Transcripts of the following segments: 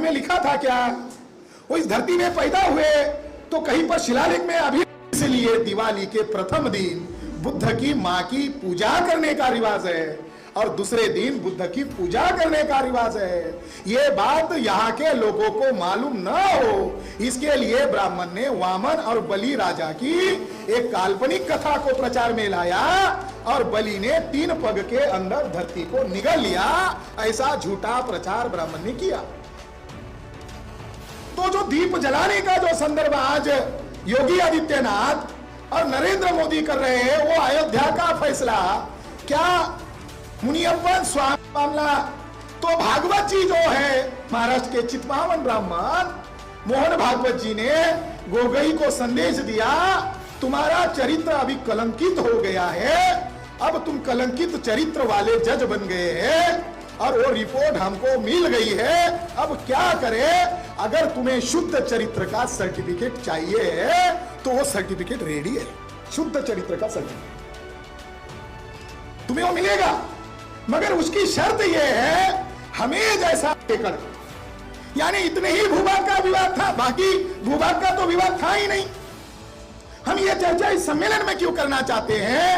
में लिखा था क्या? वो इस धरती में पैदा हुए तो कहीं पर शिलालेख में अभी, इसलिए दिवाली के प्रथम दिन बुद्ध की मां की पूजा करने का रिवाज है और दूसरे दिन बुद्ध की पूजा करने का रिवाज है। ये बात यहाँ के लोगों को मालूम न हो, इसके लिए ब्राह्मण ने वामन और बलि राजा की एक काल्पनिक कथा को प्रचार में लाया और बलि ने 3 पग के अंदर धरती को निगल लिया। ऐसा झूठा प्रचार ब्राह्मण ने किया। तो जो दीप जलाने का जो संदर्भ आज योगी आदित्यनाथ और नरेंद्र मोदी कर रहे हैं, वो अयोध्या का फैसला क्या मुनियप्पन स्वामी मामला? तो भागवत जी जो है, महाराष्ट्र के चितपावन ब्राह्मण मोहन भागवत जी ने गोगई को संदेश दिया, तुम्हारा चरित्र अभी कलंकित हो गया है, अब तुम कलंकित चरित्र वाले जज बन गए हैं और वो रिपोर्ट हमको मिल गई है, अब क्या करें? अगर तुम्हें शुद्ध चरित्र का सर्टिफिकेट चाहिए तो वो सर्टिफिकेट रेडी है। शुद्ध चरित्र का सर्टिफिकेट तुम्हें वो मिलेगा, मगर उसकी शर्त यह है हमें जैसा एकड़, यानी इतने ही भूभाग का विवाद था, बाकी भूभाग का तो विवाद था ही नहीं। हम ये चर्चा इस सम्मेलन में क्यों करना चाहते हैं?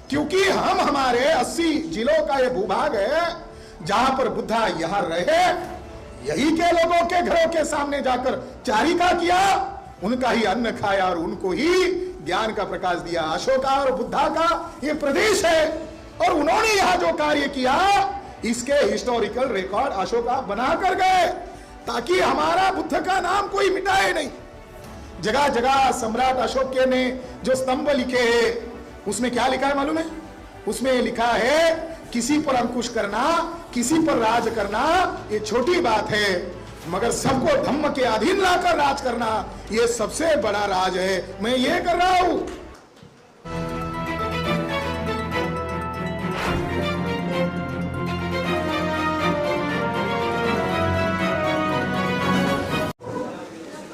क्योंकि हम हमारे 80 जिलों का ये भूभाग है जहां पर बुद्धा यहां रहे, यही के लोगों के घरों के सामने जाकर चारिका किया, उनका ही अन्न खाया और उनको ही ज्ञान का प्रकाश दिया। अशोका और बुद्धा का ये प्रदेश है और उन्होंने यहां जो कार्य किया इसके हिस्टोरिकल रिकॉर्ड अशोका बना कर गए, ताकि हमारा बुद्ध का नाम कोई मिटाए नहीं। जगह जगह सम्राट अशोक के ने जो स्तंभ लिखे हैं, उसमें क्या लिखा है मालूम है? उसमें लिखा है किसी पर अंकुश करना, किसी पर राज करना ये छोटी बात है, मगर सबको धम्म के अधीन लाकर राज करना ये सबसे बड़ा राज है। मैं ये कर रहा हूं।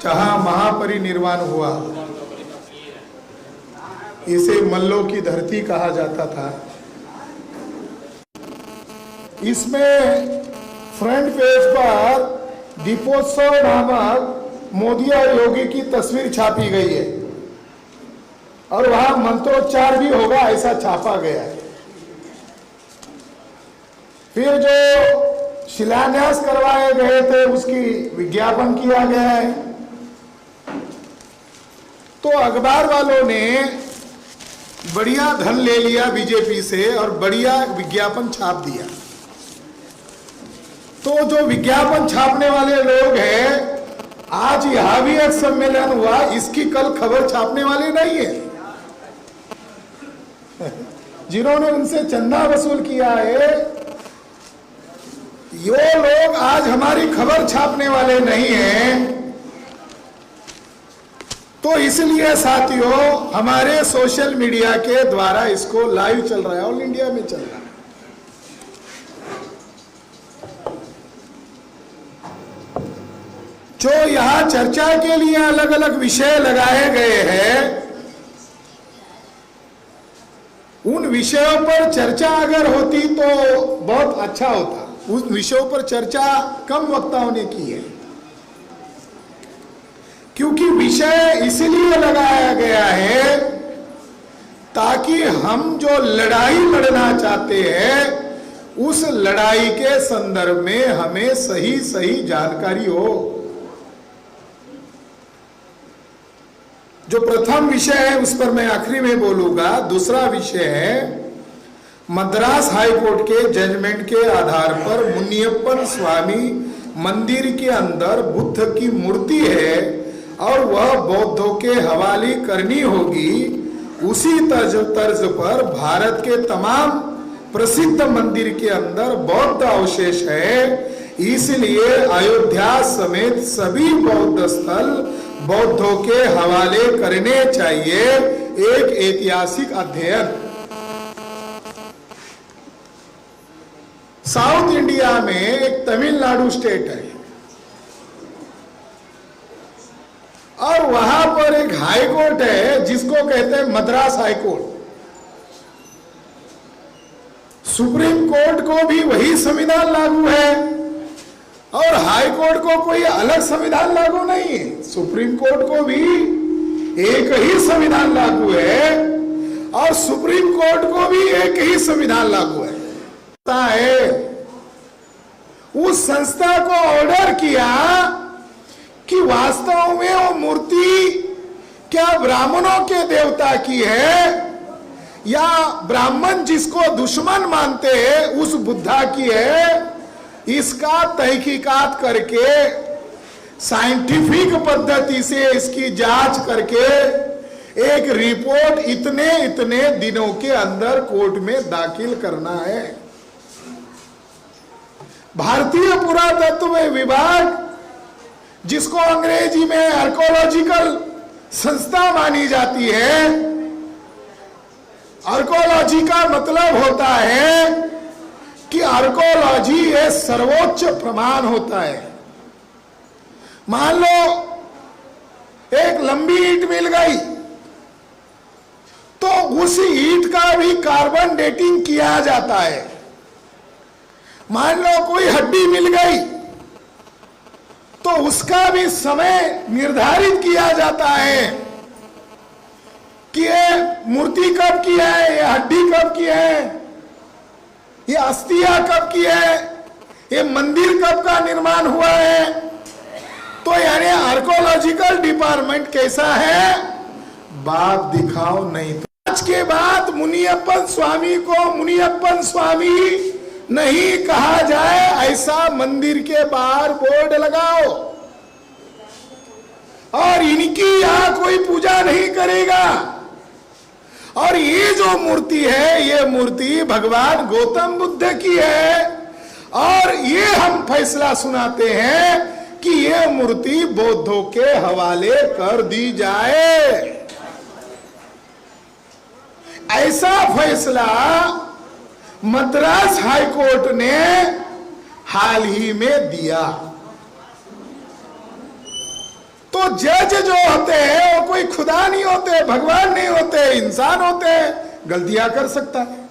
जहां महापरिनिर्वाण हुआ, इसे मल्लों की धरती कहा जाता था। इसमें फ्रंट पेज पर दीपोत्सव नामक मोदी और योगी की तस्वीर छापी गई है और वहां मंत्रोच्चार भी होगा ऐसा छापा गया है। फिर जो शिलान्यास करवाए गए थे उसकी विज्ञापन किया गया है। तो अखबार वालों ने बढ़िया धन ले लिया बीजेपी से और बढ़िया विज्ञापन छाप दिया। तो जो विज्ञापन छापने वाले लोग हैं, आज यहां भी एक सम्मेलन हुआ, इसकी कल खबर छापने वाले नहीं है। जिन्होंने उनसे चंदा वसूल किया है, ये लोग आज हमारी खबर छापने वाले नहीं हैं। तो इसलिए साथियों, हमारे सोशल मीडिया के द्वारा इसको लाइव चल रहा है, ऑल इंडिया में चल रहा है। जो यहां चर्चा के लिए अलग अलग विषय लगाए गए हैं, उन विषयों पर चर्चा अगर होती तो बहुत अच्छा होता। उन विषयों पर चर्चा कम वक्ताओं ने की है, क्योंकि विषय इसलिए लगाया गया है ताकि हम जो लड़ाई लड़ना चाहते हैं उस लड़ाई के संदर्भ में हमें सही सही जानकारी हो। जो प्रथम विषय है उस पर मैं आखिरी में बोलूंगा। दूसरा विषय है मद्रास हाईकोर्ट के जजमेंट के आधार पर मुनियप्पन स्वामी मंदिर के अंदर बुद्ध की मूर्ति है और वह बौद्धों के हवाले करनी होगी। उसी तर्ज पर भारत के तमाम प्रसिद्ध मंदिर के अंदर बौद्ध अवशेष है, इसलिए अयोध्या समेत सभी बौद्ध स्थल बौद्धों के हवाले करने चाहिए। एक ऐतिहासिक अध्ययन, साउथ इंडिया में एक तमिलनाडु स्टेट है और वहां पर एक हाई कोर्ट है जिसको कहते हैं Madras high court. Supreme court को भी वही संविधान लागू है और हाई कोर्ट को कोई अलग संविधान लागू नहीं है, सुप्रीम कोर्ट को भी एक ही संविधान लागू है और सुप्रीम कोर्ट को भी एक ही संविधान लागू है। उस संस्था को ऑर्डर किया कि वास्तव में वो मूर्ति क्या ब्राह्मणों के देवता की है या ब्राह्मण जिसको दुश्मन मानते हैं उस बुद्धा की है, इसका तहकीकात करके साइंटिफिक पद्धति से इसकी जांच करके एक रिपोर्ट इतने इतने दिनों के अंदर कोर्ट में दाखिल करना है। भारतीय पुरातत्व विभाग, जिसको अंग्रेजी में आर्कोलॉजिकल संस्था मानी जाती है, आर्कोलॉजी का मतलब होता है कि आर्कोलॉजी ये सर्वोच्च प्रमाण होता है। मान लो एक लंबी ईंट मिल गई तो उस ईंट का भी कार्बन डेटिंग किया जाता है। मान लो कोई हड्डी मिल गई तो उसका भी समय निर्धारित किया जाता है कि ये मूर्ति कब की है, ये हड्डी कब की है, ये अस्थियां कब की है, ये मंदिर कब का निर्माण हुआ है। तो यानी आर्कोलॉजिकल डिपार्टमेंट कैसा है, बाप दिखाओ नहीं। आज के बाद मुनियप्पन स्वामी को मुनियप्पन स्वामी नहीं कहा जाए, ऐसा मंदिर के बाहर बोर्ड लगाओ और इनकी यहां कोई पूजा नहीं करेगा। और ये जो मूर्ति है, ये मूर्ति भगवान गौतम बुद्ध की है और ये हम फैसला सुनाते हैं कि ये मूर्ति बौद्धों के हवाले कर दी जाए। ऐसा फैसला मद्रास हाई कोर्ट ने हाल ही में दिया। तो जज जो होते हैं वो कोई खुदा नहीं होते, भगवान नहीं होते, इंसान होते हैं, गलतियां कर सकता है।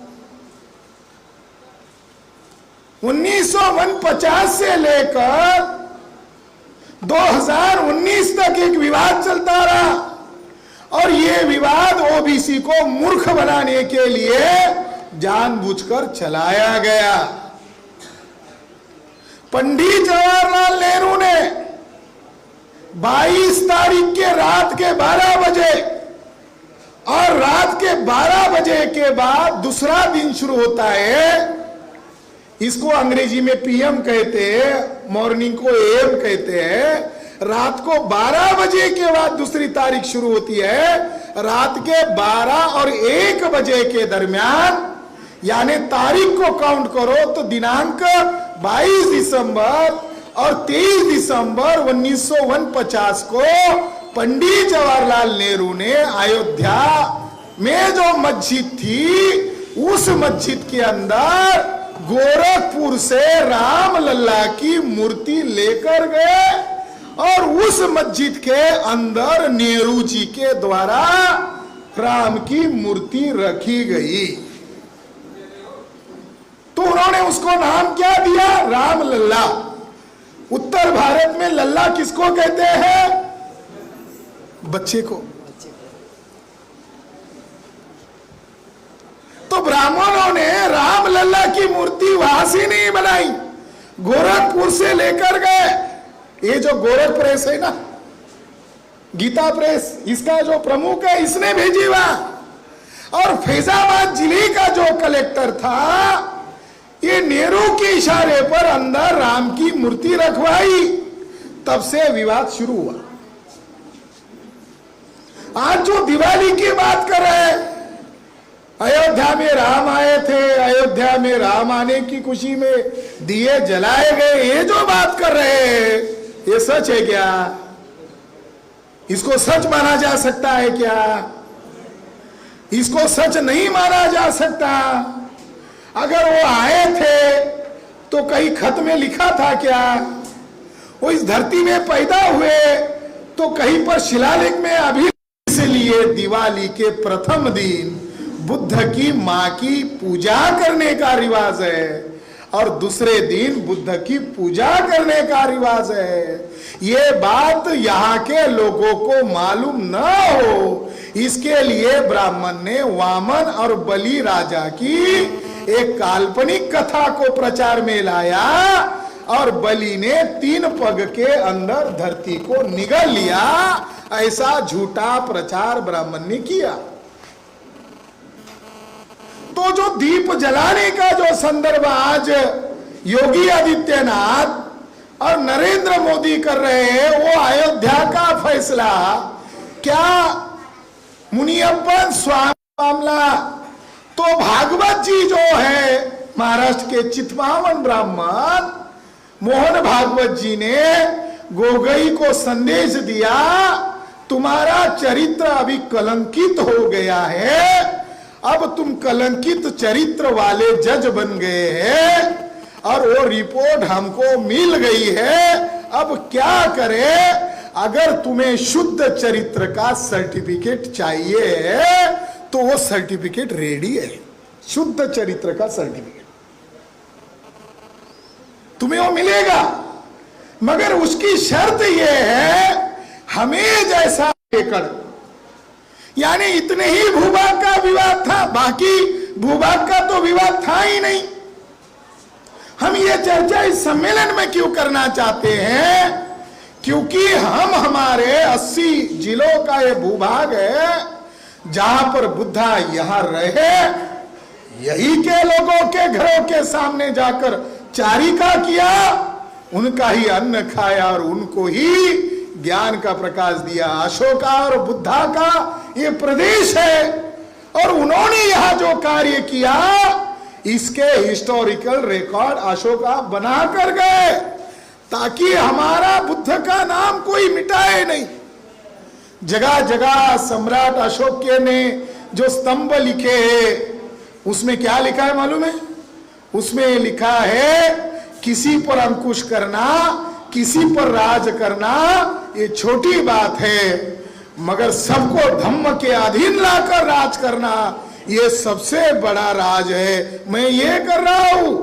1949 से लेकर 2019 तक एक विवाद चलता रहा और ये विवाद ओबीसी को मूर्ख बनाने के लिए जानबूझकर चलाया गया। पंडित जवाहरलाल नेहरू ने 22 तारीख के रात के 12 बजे और रात के 12 बजे के बाद दूसरा दिन शुरू होता है, इसको अंग्रेजी में पीएम कहते हैं, मॉर्निंग को एएम कहते हैं। रात को 12 बजे के बाद दूसरी तारीख शुरू होती है। रात के 12 और 1 बजे के दरमियान यानी तारीख को काउंट करो तो दिनांक 22 दिसंबर और 23 दिसंबर 1949 को पंडित जवाहरलाल नेहरू ने अयोध्या में जो मस्जिद थी उस मस्जिद के अंदर गोरखपुर से राम लल्ला की मूर्ति लेकर गए और उस मस्जिद के अंदर नेहरू जी के द्वारा राम की मूर्ति रखी गई। तो उन्होंने उसको नाम क्या दिया, राम लल्ला। उत्तर भारत में लल्ला किसको कहते हैं, बच्चे को। तो ब्राह्मणों ने राम लल्ला की मूर्ति वहां से नहीं बनाई, गोरखपुर से लेकर गए। ये जो गोरख प्रेस है ना, गीता प्रेस, इसका जो प्रमुख है इसने भेजी वहां। और फैजाबाद जिले का जो कलेक्टर था, ये नेहरू के इशारे पर अंदर राम की मूर्ति रखवाई। तब से विवाद शुरू हुआ। आज जो दिवाली की बात कर रहे हैं, अयोध्या में राम आए थे, अयोध्या में राम आने की खुशी में दिए जलाए गए, ये जो बात कर रहे हैं ये सच है क्या? इसको सच माना जा सकता है क्या? इसको सच नहीं माना जा सकता। अगर वो आए थे तो कहीं खत में लिखा था क्या? वो इस धरती में पैदा हुए तो कहीं पर शिलालेख में अभी, इसलिए दिवाली के प्रथम दिन बुद्ध की मां की पूजा करने का रिवाज है। और दूसरे दिन बुद्ध की पूजा करने का रिवाज है। ये बात यहाँ के लोगों को मालूम न हो, इसके लिए ब्राह्मण ने वामन और बलि राजा की एक काल्पनिक कथा को प्रचार में लाया और बलि ने 3 पग के अंदर धरती को निगल लिया। ऐसा झूठा प्रचार ब्राह्मण ने किया। तो जो दीप जलाने का जो संदर्भ आज योगी आदित्यनाथ और नरेंद्र मोदी कर रहे हैं, वो अयोध्या का फैसला क्या मुनियप्पन स्वामी मामला, तो भागवत जी जो है महाराष्ट्र के चितपावन ब्राह्मण मोहन भागवत जी ने गोगई को संदेश दिया, तुम्हारा चरित्र अभी कलंकित हो गया है, अब तुम कलंकित चरित्र वाले जज बन गए हैं और वो रिपोर्ट हमको मिल गई है। अब क्या करें? अगर तुम्हें शुद्ध चरित्र का सर्टिफिकेट चाहिए तो वो सर्टिफिकेट रेडी है, शुद्ध चरित्र का सर्टिफिकेट तुम्हें वो मिलेगा, मगर उसकी शर्त ये है हमें जैसा एकड़, यानी इतने ही भूभाग का विवाद था, बाकी भूभाग का तो विवाद था ही नहीं। हम ये चर्चा इस सम्मेलन में क्यों करना चाहते हैं? क्योंकि हम हमारे 80 जिलों का ये भूभाग है जहां पर बुद्धा यहां रहे, यही के लोगों के घरों के सामने जाकर चारिका किया, उनका ही अन्न खाया और उनको ही ज्ञान का प्रकाश दिया। अशोका और बुद्धा का ये प्रदेश है और उन्होंने यहां जो कार्य किया इसके हिस्टोरिकल रिकॉर्ड अशोका बना कर गए, ताकि हमारा बुद्ध का नाम कोई मिटाए नहीं। जगह जगह सम्राट अशोक के ने जो स्तंभ लिखे हैं उसमें क्या लिखा है मालूम है? उसमें लिखा है किसी पर अंकुश करना, किसी पर राज करना ये छोटी बात है, मगर सबको धम्म के अधीन लाकर राज करना ये सबसे बड़ा राज है। मैं ये कर रहा हूं,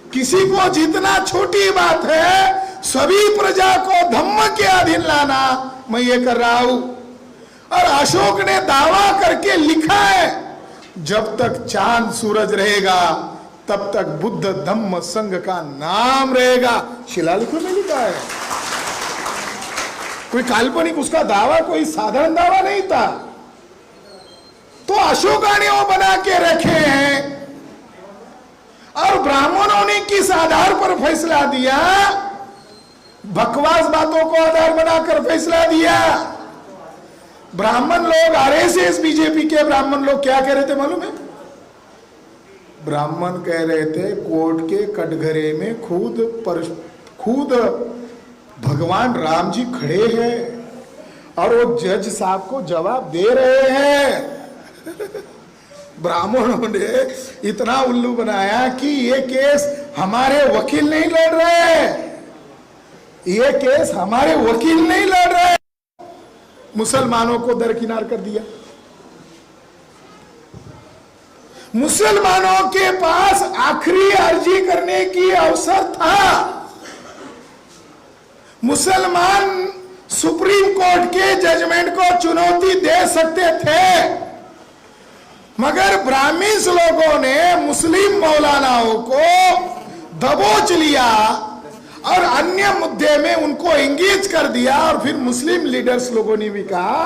किसी को जितना छोटी बात है सभी प्रजा को धम्म के अधीन लाना मैं ये कर रहा हूं। और अशोक ने दावा करके लिखा है जब तक चांद सूरज रहेगा तब तक बुद्ध धम्म संघ का नाम रहेगा, शिलालेखों में लिखा है। कोई काल्पनिक उसका दावा कोई साधारण दावा नहीं था। तो अशोका ने वो बना के रखे हैं और ब्राह्मणों ने किस आधार पर फैसला दिया? बकवास बातों को आधार बनाकर फैसला दिया। ब्राह्मण लोग, आरएसएस बीजेपी के ब्राह्मण लोग क्या कह रहे थे मालूम है? ब्राह्मण कह रहे थे कोर्ट के कटघरे में खुद भगवान राम जी खड़े हैं और वो जज साहब को जवाब दे रहे हैं। ब्राह्मणों ने इतना उल्लू बनाया कि ये केस हमारे वकील नहीं लड़ रहे, ये केस हमारे वकील नहीं लड़ रहे। मुसलमानों को दरकिनार कर दिया। मुसलमानों के पास आखिरी अर्जी करने की अवसर था। मुसलमान सुप्रीम कोर्ट के जजमेंट को चुनौती दे सकते थे, मगर ब्राह्मण लोगों ने मुस्लिम मौलानाओं को दबोच लिया और अन्य मुद्दे में उनको इंगेज कर दिया। और फिर मुस्लिम लीडर्स लोगों ने भी कहा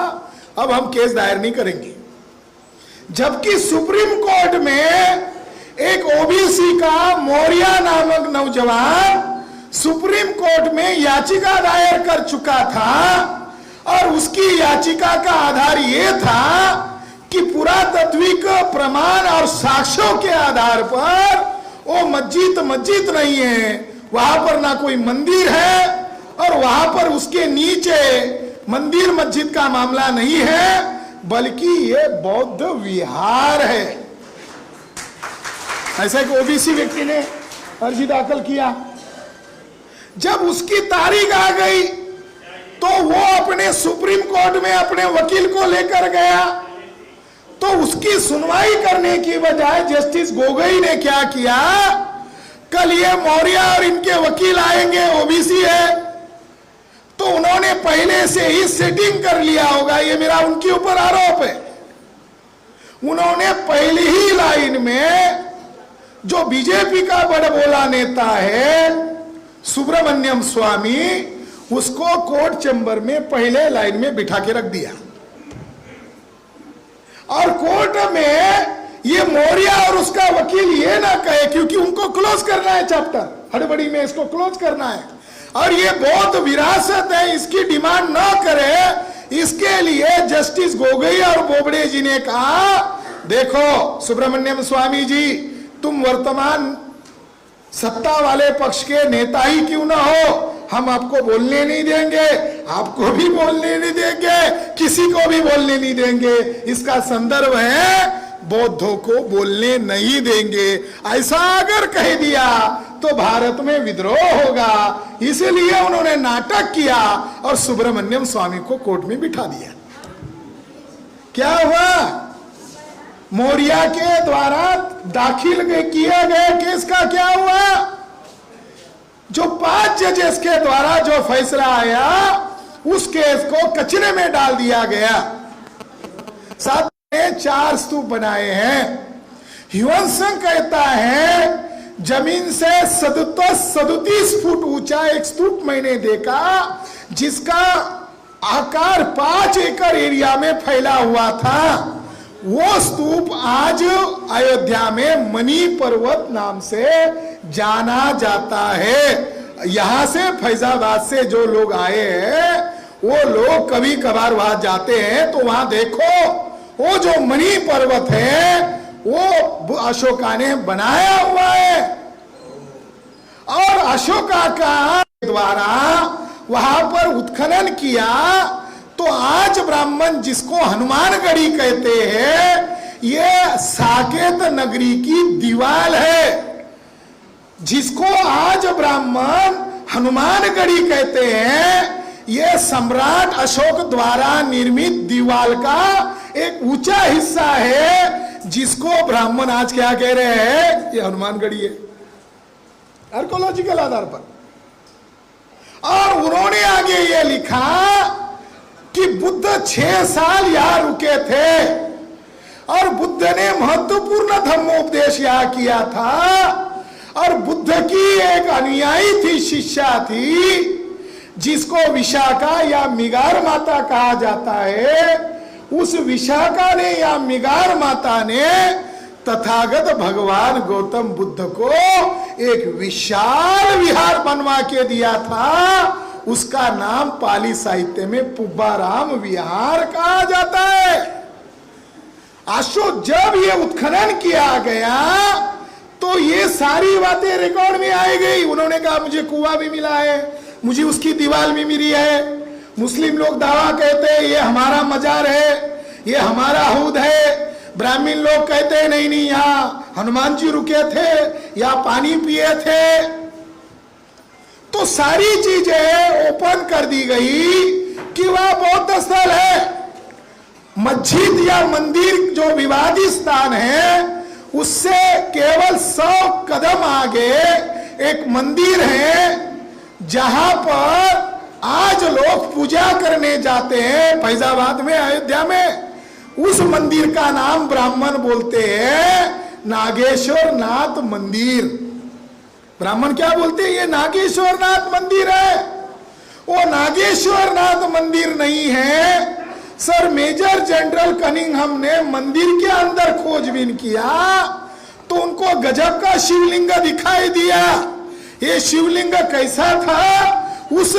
अब हम केस दायर नहीं करेंगे, जबकि सुप्रीम कोर्ट में एक ओबीसी का मौर्या नामक नौजवान सुप्रीम कोर्ट में याचिका दायर कर चुका था और उसकी याचिका का आधार यह था कि पुरातत्विक प्रमाण और साक्ष्यों के आधार पर वो मस्जिद नहीं है, वहां पर ना कोई मंदिर है और वहां पर उसके नीचे मंदिर मस्जिद का मामला नहीं है, बल्कि ये बौद्ध विहार है। ऐसा एक ओबीसी व्यक्ति ने अर्जी दाखिल किया। जब उसकी तारीख आ गई तो वो अपने सुप्रीम कोर्ट में अपने वकील को लेकर गया तो उसकी सुनवाई करने की बजाय जस्टिस गोगोई ने क्या किया, कल ये मौर्य और इनके वकील आएंगे, ओबीसी है, तो उन्होंने पहले से ही सेटिंग कर लिया होगा, ये मेरा उनके ऊपर आरोप है। उन्होंने पहली ही लाइन में जो बीजेपी का बड़बोला नेता है सुब्रमण्यम स्वामी, उसको कोर्ट चैम्बर में पहले लाइन में बिठा के रख दिया और कोर्ट में ये मौर्य और उसका वकील ये ना कहे, क्योंकि उनको क्लोज करना है चैप्टर, हड़बड़ी में इसको क्लोज करना है और ये बहुत विरासत है, इसकी डिमांड ना करे। इसके लिए जस्टिस गोगोई और बोबड़े जी ने कहा, देखो सुब्रमण्यम स्वामी जी, तुम वर्तमान सत्ता वाले पक्ष के नेता ही क्यों ना हो, हम आपको बोलने नहीं देंगे, आपको भी बोलने नहीं देंगे, किसी को भी बोलने नहीं देंगे। इसका संदर्भ है बौद्धों को बोलने नहीं देंगे, ऐसा अगर कह दिया तो भारत में विद्रोह होगा। इसलिए उन्होंने नाटक किया और सुब्रमण्यम स्वामी को कोर्ट में बिठा दिया। क्या हुआ, मौर्य के द्वारा दाखिल किए गए केस का क्या हुआ, जो 5 जजेस के द्वारा जो फैसला आया उस केस को कचरे में डाल दिया गया। साथ में 4 स्तूप बनाए हैं। ह्यून संघ कहता है जमीन से 37 फुट ऊंचा एक स्तूप मैंने देखा, जिसका आकार 5 एकड़ एरिया में फैला हुआ था। वो स्तूप आज अयोध्या में मणि पर्वत नाम से जाना जाता है। यहां से फैजाबाद से जो लोग आए हैं वो लोग कभी कभार वहां जाते हैं तो वहां देखो, वो जो मणि पर्वत है वो अशोका ने बनाया हुआ है और अशोका का द्वारा वहां पर उत्खनन किया। तो आज ब्राह्मण जिसको हनुमानगढ़ी कहते हैं, ये साकेत नगरी की दीवार है, जिसको आज ब्राह्मण हनुमानगढ़ी कहते हैं। ये सम्राट अशोक द्वारा निर्मित दीवार का एक ऊंचा हिस्सा है, जिसको ब्राह्मण आज क्या कह रहे हैं, ये हनुमानगढ़ी है आर्कोलॉजिकल आधार पर। और उन्होंने आगे ये लिखा कि बुद्ध 6 साल यहां रुके थे और बुद्ध ने महत्वपूर्ण धर्मोपदेश यहां किया था। और बुद्ध की एक अनुयायी थी, शिष्या थी, जिसको विशाखा या मिगार माता कहा जाता है। उस विशाखा ने या मिगार माता ने तथागत भगवान गौतम बुद्ध को एक विशाल विहार बनवा के दिया था। उसका नाम पाली साहित्य में पुब्बाराम विहार कहा जाता है। अशोक जब ये उत्खनन किया गया तो ये सारी बातें रिकॉर्ड में आई गई। उन्होंने कहा मुझे कुआं भी मिला है, मुझे उसकी दीवार भी मिली है। मुस्लिम लोग दावा कहते हैं ये हमारा मजार है, ये हमारा हौद है। ब्राह्मण लोग कहते हैं नहीं नहीं, यहाँ हनुमान जी रुके थे, या पानी पिए थे। तो सारी चीजें ओपन कर दी गई कि वह बौद्ध स्थल है। मस्जिद या मंदिर जो विवादित स्थान है, उससे केवल 100 कदम आगे एक मंदिर है, जहां पर आज लोग पूजा करने जाते हैं फैजाबाद में, अयोध्या में। उस मंदिर का नाम ब्राह्मण बोलते हैं नागेश्वर नाथ मंदिर। ब्राह्मण क्या बोलते हैं, ये नागेश्वर नाथ मंदिर है। वो नागेश्वर नाथ मंदिर नहीं है सर। मेजर जनरल कनिंघम ने मंदिर के अंदर खोजबीन किया तो उनको गजब का शिवलिंग दिखाई दिया। ये शिवलिंग कैसा था, उस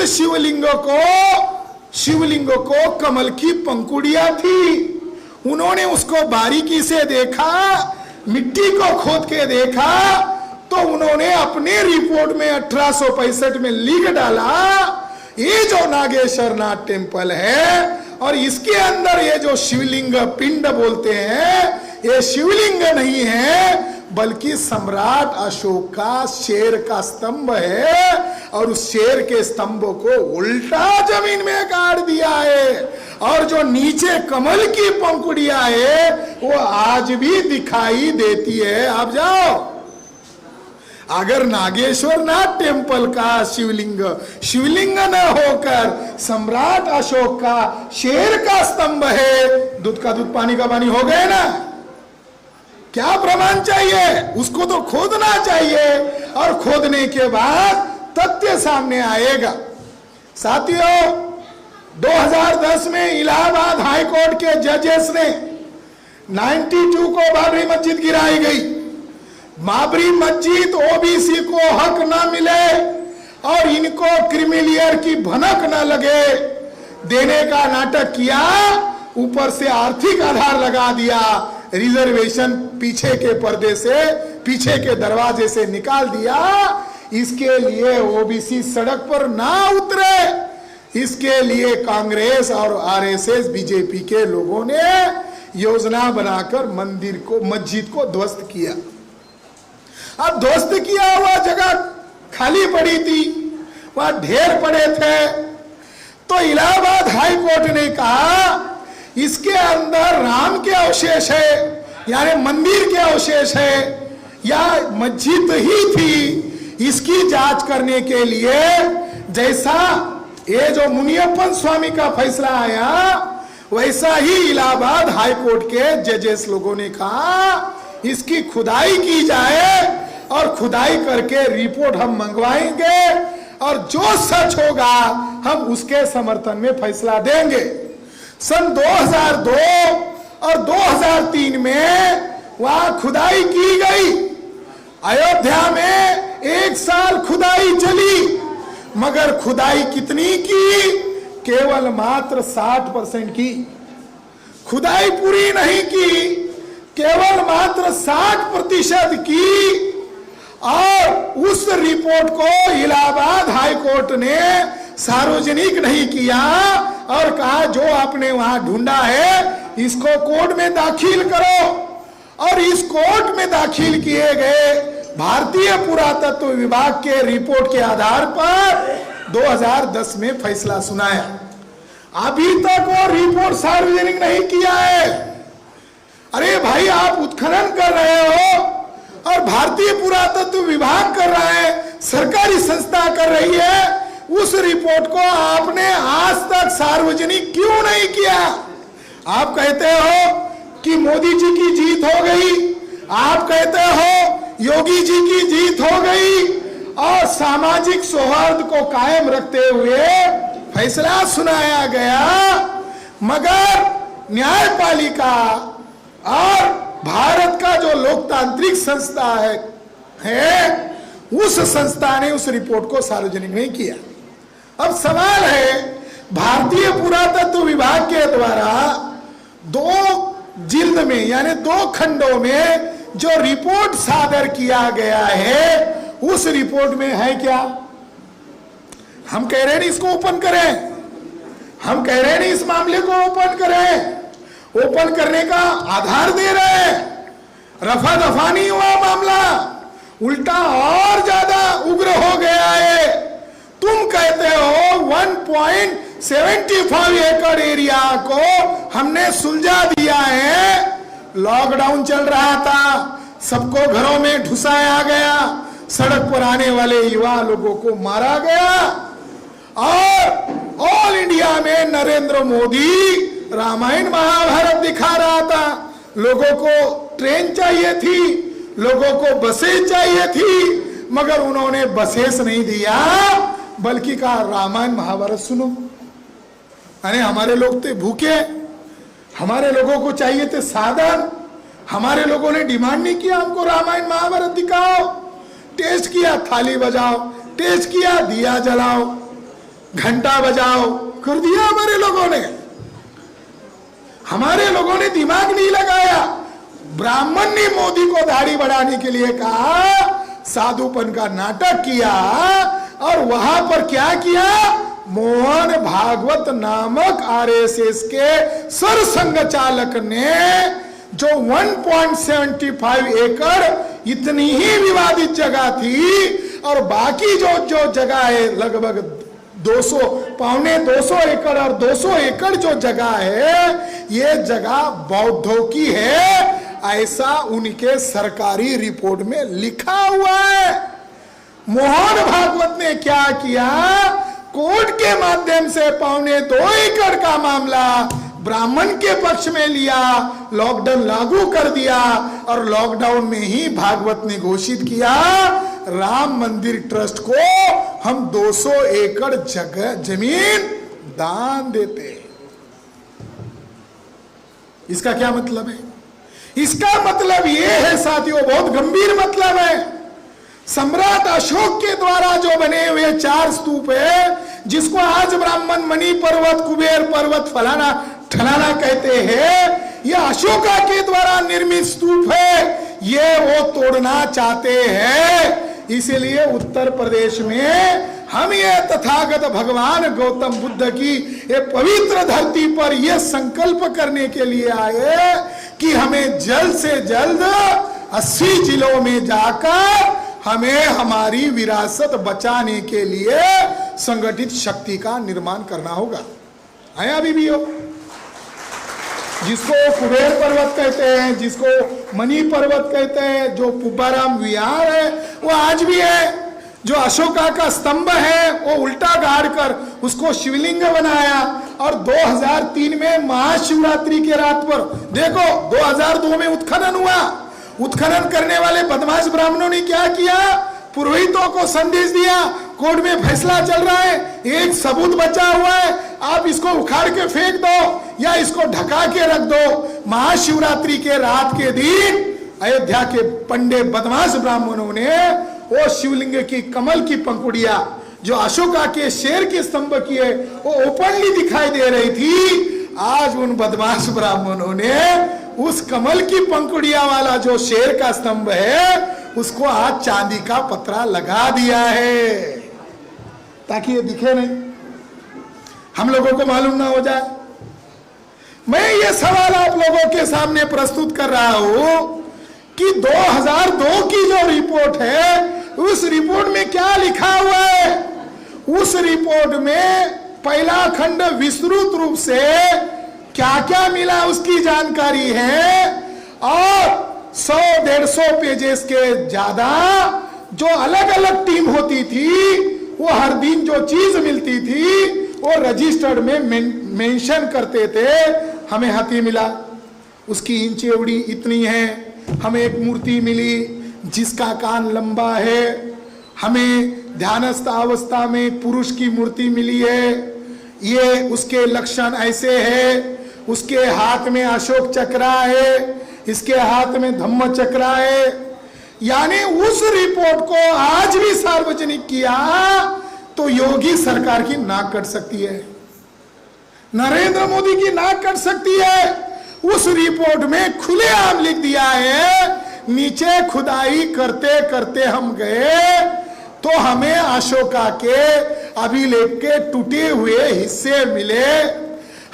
शिवलिंग को कमल की पंखुड़ियां थी। उन्होंने उसको बारीकी से देखा, मिट्टी को खोद के देखा, तो उन्होंने अपने रिपोर्ट में 1865 में लिख डाला ये जो नागेश्वर नाथ टेम्पल है और इसके अंदर ये जो शिवलिंग पिंड बोलते हैं, ये शिवलिंग नहीं है, बल्कि सम्राट अशोक का शेर का स्तंभ है और उस शेर के स्तंभ को उल्टा जमीन में गाड़ दिया है और जो नीचे कमल की पंखुड़ियां है वो आज भी दिखाई देती है। आप जाओ, अगर नागेश्वर नाथ टेम्पल का शिवलिंग न होकर सम्राट अशोक का शेर का स्तंभ है, दूध का दूध पानी का पानी हो गए ना। क्या प्रमाण चाहिए? उसको तो खोदना चाहिए और खोदने के बाद तथ्य सामने आएगा। साथियों, 2010 में इलाहाबाद हाई कोर्ट के जजेस ने 92 को बाबरी मस्जिद गिराई गई। बाबरी मस्जिद ओबीसी को हक ना मिले और इनको क्रिमिलियर की भनक न लगे देने का नाटक किया, ऊपर से आर्थिक आधार लगा दिया, रिजर्वेशन पीछे के पर्दे से, पीछे के दरवाजे से निकाल दिया। इसके लिए ओबीसी सड़क पर ना उतरे, इसके लिए कांग्रेस और आरएसएस बीजेपी के लोगों ने योजना बनाकर मस्जिद को ध्वस्त किया। अब ध्वस्त किया हुआ जगह खाली पड़ी थी, वहां ढेर पड़े थे, तो इलाहाबाद हाई कोर्ट ने कहा इसके अंदर राम के अवशेष है, यानी मंदिर के अवशेष है या मस्जिद ही थी, इसकी जांच करने के लिए जैसा ये जो मुनियप्पन स्वामी का फैसला आया वैसा ही इलाहाबाद हाई कोर्ट के जजेस लोगों ने कहा इसकी खुदाई की जाए और खुदाई करके रिपोर्ट हम मंगवाएंगे और जो सच होगा हम उसके समर्थन में फैसला देंगे। सन 2002 और 2003 में वहां खुदाई की गई। अयोध्या में 1 साल खुदाई चली, मगर खुदाई कितनी की? केवल मात्र 60% की। खुदाई पूरी नहीं की, केवल मात्र 60% की। और उस रिपोर्ट को इलाहाबाद हाई कोर्ट ने सार्वजनिक नहीं किया और कहा जो आपने वहां ढूंढा है इसको कोर्ट में दाखिल करो। और इस कोर्ट में दाखिल किए गए भारतीय पुरातत्व विभाग के रिपोर्ट के आधार पर 2010 में फैसला सुनाया। अभी तक वो रिपोर्ट सार्वजनिक नहीं किया है। अरे भाई, आप उत्खनन कर रहे हो और भारतीय पुरातत्व विभाग कर रहा है, सरकारी संस्था कर रही है, उस रिपोर्ट को आपने आज तक सार्वजनिक क्यों नहीं किया? आप कहते हो कि मोदी जी की जीत हो गई, आप कहते हो योगी जी की जीत हो गई और सामाजिक सौहार्द को कायम रखते हुए फैसला सुनाया गया, मगर न्यायपालिका और भारत का जो लोकतांत्रिक संस्था है उस संस्था ने उस रिपोर्ट को सार्वजनिक नहीं किया। अब सवाल है, भारतीय पुरातत्व विभाग के द्वारा 2 जिल्द में यानी 2 खंडों में जो रिपोर्ट सादर किया गया है उस रिपोर्ट में है क्या? हम कह रहे हैं इसको ओपन करें, हम कह रहे हैं इस मामले को ओपन करें, ओपन करने का आधार दे रहे हैं। रफा दफा नहीं हुआ मामला, उल्टा और ज्यादा उग्र हो गया है। तुम कहते हो 1.75 एकड़ एरिया को हमने सुलझा दिया है। लॉकडाउन चल रहा था, सबको घरों में ढुसाया गया, सड़क पर आने वाले युवा लोगों को मारा गया और ऑल इंडिया में नरेंद्र मोदी रामायण महाभारत दिखा रहा था। लोगों को ट्रेन चाहिए थी, लोगों को बसें चाहिए थी, मगर उन्होंने बसेस नहीं दिया बल्कि कहा रामायण महाभारत सुनो। अरे हमारे लोग थे भूखे, हमारे लोगों को चाहिए थे साधन, हमारे लोगों ने डिमांड नहीं किया हमको रामायण महाभारत दिखाओ। टेस्ट किया थाली बजाओ, टेस्ट किया दिया जलाओ, घंटा बजाओ, कर दिया हमारे लोगों ने। हमारे लोगों ने दिमाग नहीं लगाया। ब्राह्मण ने मोदी को दाढ़ी बढ़ाने के लिए कहा, साधुपन का नाटक किया और वहां पर क्या किया? मोहन भागवत नामक आरएसएस के सरसंघ चालक ने जो 1.75 एकड़ इतनी ही विवादित जगह थी। और बाकी जो जगह है लगभग 200 पौने 200 एकड़ और 200 एकड़ जो जगह है ये जगह बौद्धों की है, ऐसा उनके सरकारी रिपोर्ट में लिखा हुआ है। मोहन भागवत ने क्या किया, कोर्ट के माध्यम से पौने 2 एकड़ का मामला ब्राह्मण के पक्ष में लिया, लॉकडाउन लागू कर दिया और लॉकडाउन में ही भागवत ने घोषित किया राम मंदिर ट्रस्ट को हम 200 एकड़ जमीन दान देते हैं। इसका क्या मतलब है? इसका मतलब यह है साथियों, बहुत गंभीर मतलब है। सम्राट अशोक के द्वारा जो बने हुए 4 स्तूप है, जिसको आज ब्राह्मण मणि पर्वत, कुबेर पर्वत, फलाना ठलाना कहते हैं, यह अशोका के द्वारा निर्मित स्तूप है, ये वो तोड़ना चाहते हैं। इसलिए उत्तर प्रदेश में हम ये तथागत भगवान गौतम बुद्ध की ये पवित्र धरती पर यह संकल्प करने के लिए आए कि हमें जल्द से जल्द 80 जिलों में जाकर हमें हमारी विरासत बचाने के लिए संगठित शक्ति का निर्माण करना होगा। है अभी भी हो, जिसको कुबेर पर्वत कहते हैं, जिसको मणि पर्वत कहते हैं, जो पुब्बाराम विहार है वो आज भी है। जो अशोका का स्तंभ है वो उल्टा गाड़ कर उसको शिवलिंग बनाया और 2003 में महाशिवरात्रि के रात पर देखो 2002 में उत्खनन हुआ। उत्खनन करने वाले बदमाश ब्राह्मणों ने क्या किया, पुरोहितों को संदेश दिया, कोर्ट में फैसला चल रहा है, एक सबूत बचा हुआ है, आप इसको उखाड़ के फेंक दो या इसको ढका के रख दो। महाशिवरात्रि के रात के दिन अयोध्या के पंडे बदमाश ब्राह्मणों ने वो शिवलिंग की कमल की पंखुड़िया जो अशोका के शेर के स्तंभ की है वो ओपनली दिखाई दे रही थी। आज उन बदमाश ब्राह्मणों ने उस कमल की पंखुड़िया वाला जो शेर का स्तंभ है उसको आज चांदी का पत्रा लगा दिया है ताकि ये दिखे नहीं, हम लोगों को मालूम ना हो जाए। मैं ये सवाल आप लोगों के सामने प्रस्तुत कर रहा हूं कि 2002 की जो रिपोर्ट है उस रिपोर्ट में क्या लिखा हुआ है। उस रिपोर्ट में पहला खंड विस्तृत रूप से क्या क्या मिला उसकी जानकारी है और 100-150 पेजेस के ज्यादा जो अलग अलग टीम होती थी वो हर दिन जो चीज मिलती थी वो रजिस्टर्ड में मेंशन करते थे। हमें हाथी मिला, उसकी इंच एवड़ी इतनी है, हमें एक मूर्ति मिली जिसका कान लंबा है, हमें ध्यानस्थ अवस्था में पुरुष की मूर्ति मिली है, ये उसके लक्षण ऐसे है, उसके हाथ में अशोक चक्रा है, इसके हाथ में धम्म चक्रा है। यानी उस रिपोर्ट को आज भी सार्वजनिक किया तो योगी सरकार की नाक कट सकती है, नरेंद्र मोदी की नाक कट सकती है। उस रिपोर्ट में खुलेआम लिख दिया है, नीचे खुदाई करते करते हम गए तो हमें अशोका के अभिलेख के टूटे हुए हिस्से मिले,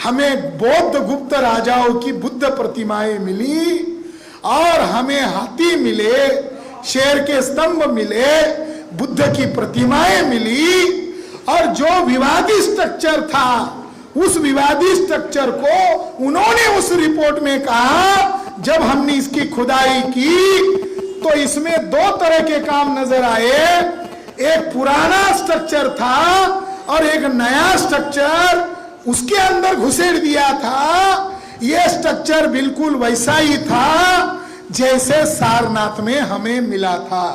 हमें बौद्ध गुप्त राजाओं की बुद्ध प्रतिमाएं मिली और हमें हाथी मिले, शेर के स्तंभ मिले, बुद्ध की प्रतिमाएं मिली और जो विवादी स्ट्रक्चर था उस विवादी स्ट्रक्चर को उन्होंने उस रिपोर्ट में कहा जब हमने इसकी खुदाई की तो इसमें 2 तरह के काम नजर आए, एक पुराना स्ट्रक्चर था और एक नया स्ट्रक्चर उसके अंदर घुसेड़ दिया था। यह स्ट्रक्चर बिल्कुल वैसा ही था जैसे सारनाथ में हमें मिला था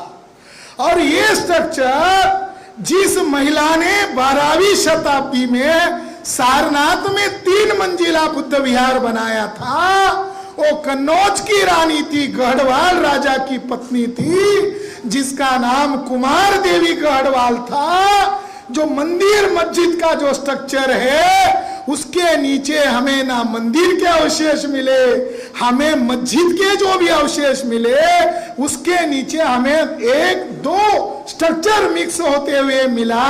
और यह स्ट्रक्चर जिस महिला ने 12वीं शताब्दी में सारनाथ में 3 मंजिला बुद्ध विहार बनाया था वो कन्नौज की रानी थी, गढ़वाल राजा की पत्नी थी जिसका नाम कुमार देवी गढ़वाल था। जो मंदिर मस्जिद का जो स्ट्रक्चर है उसके नीचे हमें ना मंदिर के अवशेष मिले, हमें मस्जिद के जो भी अवशेष मिले उसके नीचे हमें 1-2 स्ट्रक्चर मिक्स होते हुए मिला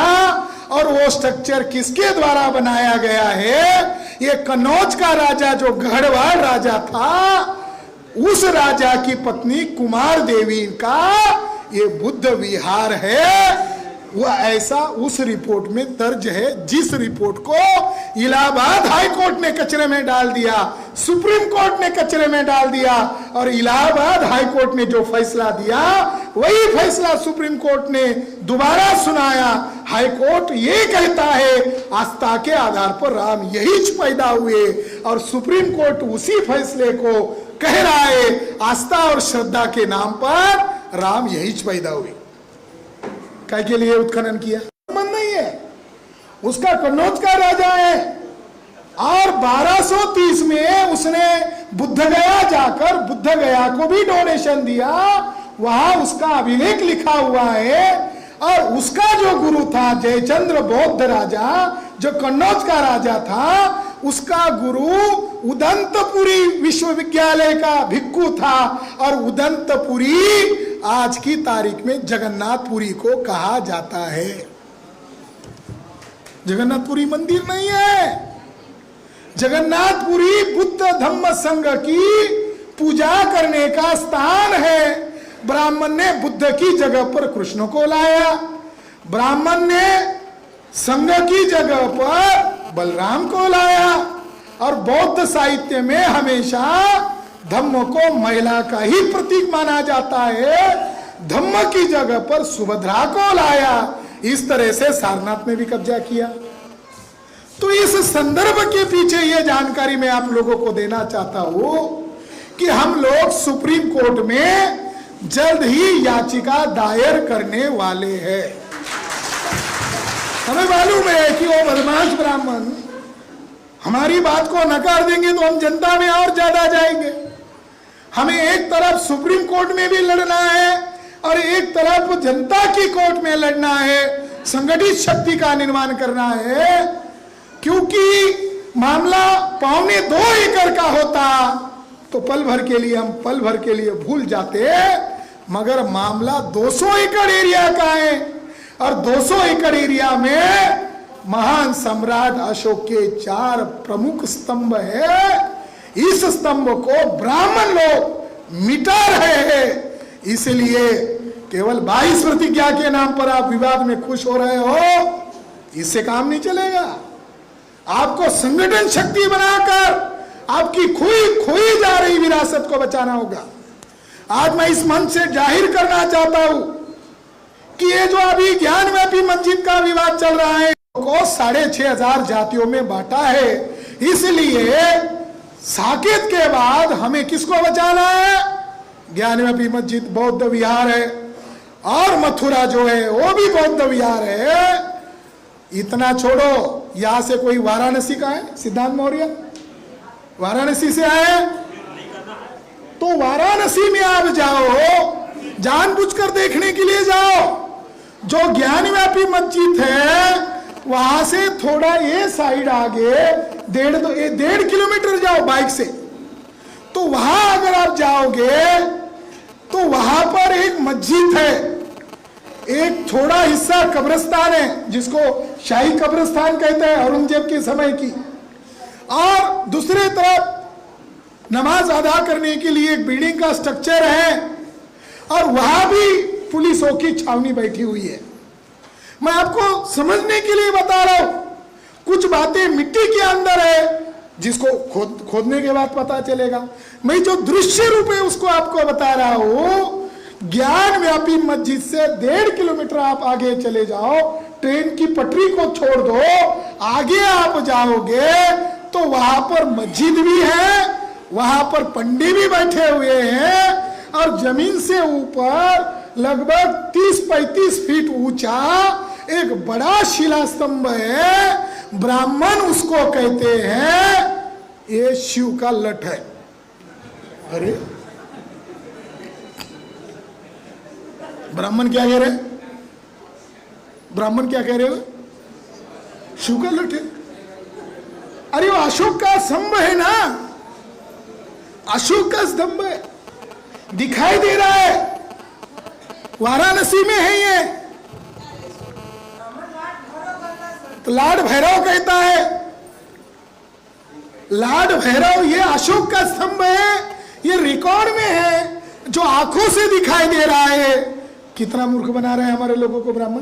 और वो स्ट्रक्चर किसके द्वारा बनाया गया है, ये कन्नौज का राजा जो गढ़वाल राजा था उस राजा की पत्नी कुमार देवी का ये बुद्ध विहार है। वह ऐसा उस रिपोर्ट में दर्ज है जिस रिपोर्ट को इलाहाबाद हाई कोर्ट ने कचरे में डाल दिया, सुप्रीम कोर्ट ने कचरे में डाल दिया, और इलाहाबाद हाई कोर्ट ने जो फैसला दिया वही फैसला सुप्रीम कोर्ट ने दोबारा सुनाया। हाई कोर्ट ये कहता है आस्था के आधार पर राम यही पैदा हुए, और सुप्रीम कोर्ट उसी फैसले को कह रहा है आस्था और श्रद्धा के नाम पर राम यही पैदा हुए। काय के लिए उत्खनन किया? संबंध नहीं है, उसका कन्नौज का राजा है, और 1230 में उसने बुद्ध गया जाकर बुद्ध गया को भी डोनेशन दिया, वहां उसका अभिलेख लिखा हुआ है। और उसका जो गुरु था जयचंद्र बौद्ध राजा, जो कन्नौज का राजा था, उसका गुरु उदंतपुरी विश्वविद्यालय का भिक्खु था, और उदंतपुरी आज की तारीख में जगन्नाथपुरी को कहा जाता है। जगन्नाथपुरी मंदिर नहीं है, जगन्नाथपुरी बुद्ध धम्म संघ की पूजा करने का स्थान है। ब्राह्मण ने बुद्ध की जगह पर कृष्ण को लाया, ब्राह्मण ने संघ की जगह पर बलराम को लाया, और बौद्ध साहित्य में हमेशा धम्म को महिला का ही प्रतीक माना जाता है, धम्म की जगह पर सुभद्रा को लाया। इस तरह से सारनाथ में भी कब्जा किया। तो इस संदर्भ के पीछे यह जानकारी मैं आप लोगों को देना चाहता हूं कि हम लोग सुप्रीम कोर्ट में जल्द ही याचिका दायर करने वाले हैं। हमें मालूम है कि वो बदमाश ब्राह्मण हमारी बात को नकार देंगे तो हम जनता में और ज्यादा जाएंगे। हमें एक तरफ सुप्रीम कोर्ट में भी लड़ना है और एक तरफ जनता की कोर्ट में लड़ना है, संगठित शक्ति का निर्माण करना है। क्योंकि मामला 1.25 एकड़ का होता तो पल भर के लिए हम पल भर के लिए भूल जाते, मगर मामला 200 एकड़ एरिया का है, और 200 एकड़ एरिया में महान सम्राट अशोक के 4 प्रमुख स्तंभ है। इस स्तंभ को ब्राह्मण लोग मिटा रहे हैं, इसलिए केवल 22 प्रतिज्ञा के नाम पर आप विवाद में खुश हो रहे हो, इससे काम नहीं चलेगा। आपको संगठन शक्ति बनाकर आपकी खोई जा रही विरासत को बचाना होगा। आज मैं इस मंच से जाहिर करना चाहता हूं कि ये जो अभी ज्ञानव्यापी मस्जिद का विवाद चल रहा है को 6500 जातियों में बांटा है, इसलिए साकेत के बाद हमें किसको बचाना है? ज्ञानव्यापी मस्जिद बौद्ध विहार है, और मथुरा जो है वो भी बौद्ध विहार है। इतना छोड़ो, यहां से कोई वाराणसी का है? सिद्धांत मौर्य वाराणसी से आए, तो वाराणसी में आप जाओ, जानबूझकर देखने के लिए जाओ। जो ज्ञानव्यापी मस्जिद है वहां से थोड़ा ये साइड आगे 1.5 किलोमीटर जाओ बाइक से, तो वहां अगर आप जाओगे तो वहां पर एक मस्जिद है, एक थोड़ा हिस्सा कब्रिस्तान है जिसको शाही कब्रिस्तान कहते हैं औरंगजेब के समय की, और दूसरे तरफ नमाज अदा करने के लिए एक बिल्डिंग का स्ट्रक्चर है, और वहां भी पुलिसों की छावनी बैठी हुई है। मैं आपको समझने के लिए बता रहा हूं, कुछ बातें मिट्टी के अंदर है जिसको खोदने के बाद पता चलेगा। मैं जो दृश्य रूप है उसको आपको बता रहा हूं। ज्ञानव्यापी मस्जिद से 1.5 किलोमीटर आप आगे चले जाओ, ट्रेन की पटरी को छोड़ दो, आगे आप जाओगे तो वहां पर मस्जिद भी है, वहां पर पंडित भी बैठे हुए हैं, और जमीन से ऊपर लगभग 30-35 फीट ऊंचा एक बड़ा शिला स्तंभ है। ब्राह्मण उसको कहते हैं ये शिव का लठ है। अरे ब्राह्मण क्या कह रहे? ब्राह्मण क्या कह रहे हो? शिव का लठ है। अरे वो अशोक का स्तंभ है ना, अशोक का स्तंभ है, दिखाई दे रहा है, वाराणसी में है ये। तो लाड भैरव कहता है, लाड भैरव ये अशोक का स्तंभ है, ये रिकॉर्ड में है, जो आंखों से दिखाई दे रहा है। कितना मूर्ख बना रहे हैं हमारे लोगों को ब्राह्मण।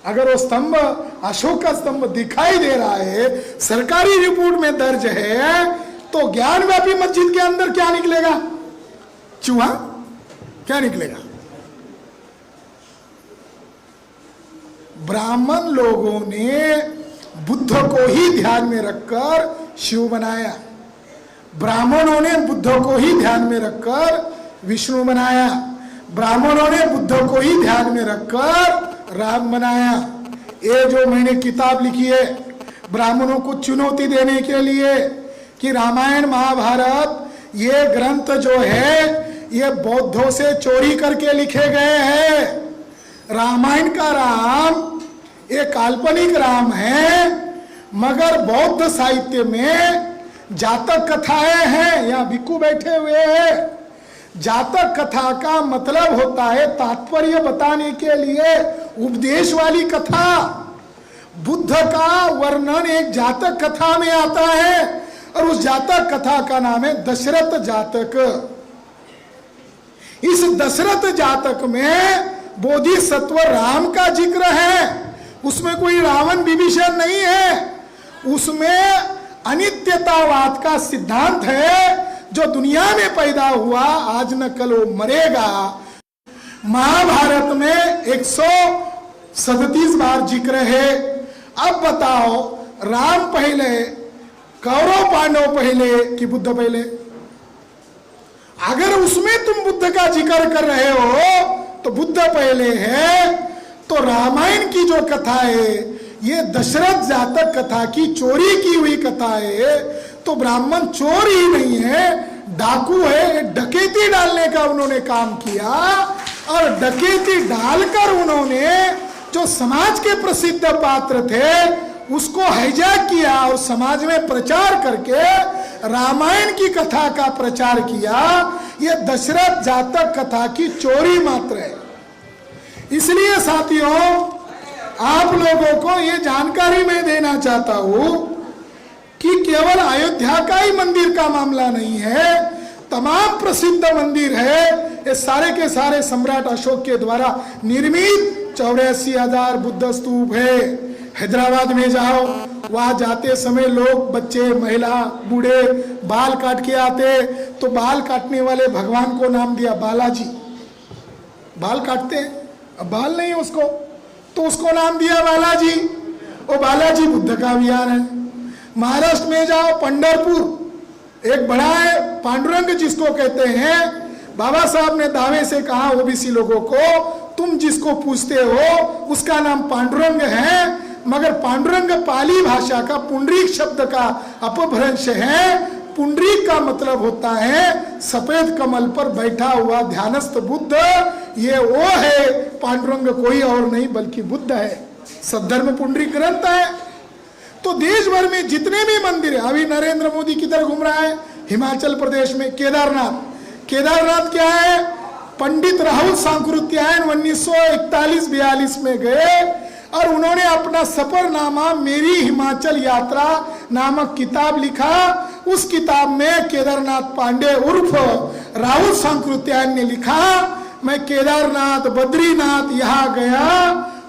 अगर वो स्तंभ, अशोक का स्तंभ दिखाई दे रहा है, सरकारी रिपोर्ट में दर्ज है, तो ज्ञानव्यापी मस्जिद के अंदर क्या निकलेगा? चूहा क्या निकलेगा? ब्राह्मण लोगों ने बुद्ध को ही ध्यान में रखकर शिव बनाया, ब्राह्मणों ने बुद्ध को ही ध्यान में रखकर विष्णु बनाया, ब्राह्मणों ने बुद्ध को ही ध्यान में रखकर राम बनाया। ये जो मैंने किताब लिखी है ब्राह्मणों को चुनौती देने के लिए कि रामायण महाभारत ये ग्रंथ जो है ये बौद्धों से चोरी करके लिखे गए हैं। रामायण का राम एक काल्पनिक राम है, मगर बौद्ध साहित्य में जातक कथाएं हैं। यहाँ भिक्खु बैठे हुए हैं। जातक कथा का मतलब होता है तात्पर्य बताने के लिए उपदेश वाली कथा। बुद्ध का वर्णन एक जातक कथा में आता है और उस जातक कथा का नाम है दशरथ जातक। इस दशरथ जातक में बोधिसत्व राम का जिक्र है, उसमें कोई रावण विभीषण नहीं है। उसमें अनित्यतावाद का सिद्धांत है, जो दुनिया में पैदा हुआ आज न कल वो मरेगा। महाभारत में 137 बार जिक्र है। अब बताओ, राम पहले, कौरव पांडव पहले कि बुद्ध पहले? अगर उसमें तुम बुद्ध का जिक्र कर रहे हो तो बुद्ध पहले है, तो रामायण की जो कथा है ये दशरथ जातक कथा की चोरी की हुई कथा है। तो ब्राह्मण चोर ही नहीं है, डाकू है। डकैती डालने का उन्होंने काम किया और डकैती डालकर उन्होंने जो समाज के प्रसिद्ध पात्र थे उसको हाईजैक किया और समाज में प्रचार करके रामायण की कथा का प्रचार किया। ये दशरथ जातक कथा की चोरी मात्र है। इसलिए साथियों, आप लोगों को ये जानकारी मैं देना चाहता हूं कि केवल अयोध्या का ही मंदिर का मामला नहीं है, तमाम प्रसिद्ध मंदिर है। ये सारे के सारे सम्राट अशोक के द्वारा निर्मित 84,000 बुद्ध स्तूप है। हैदराबाद में जाओ, वहां जाते समय लोग, बच्चे, महिला, बूढ़े बाल काट के आते, तो बाल काटने वाले भगवान को नाम दिया बालाजी। बाल काटते हैं, अब बाल नहीं उसको, तो उसको नाम दिया बालाजी। वो बालाजी बुद्ध का अवतार है। महाराष्ट्र में जाओ, पंढरपुर एक बड़ा है, पांडुरंग जिसको कहते हैं। बाबा साहब ने दावे से कहा ओबीसी लोगों को, तुम जिसको पूछते हो उसका नाम पांडुरंग है, मगर पांडुरंग पाली भाषा का पुंडरीक शब्द का अपभ्रंश है। पुंडरीक का मतलब होता है सफेद कमल पर बैठा हुआ ध्यानस्थ बुद्ध। ये वो है, पांडुरंग कोई और नहीं बल्कि बुद्ध है। सद्धर्म पुंडरीक ग्रंथ है। तो देश भर में जितने भी मंदिर है, अभी नरेंद्र मोदी किधर घूम रहा है? हिमाचल प्रदेश में केदारनाथ। केदारनाथ क्या है? पंडित राहुल सांकृत्यायन 1941-42 में गए और उन्होंने अपना सफरनामा मेरी हिमाचल यात्रा नामक किताब लिखा। उस किताब में केदारनाथ पांडे उर्फ राहुल सांकृत्यायन ने लिखा, मैं केदारनाथ, बद्रीनाथ यहाँ गया,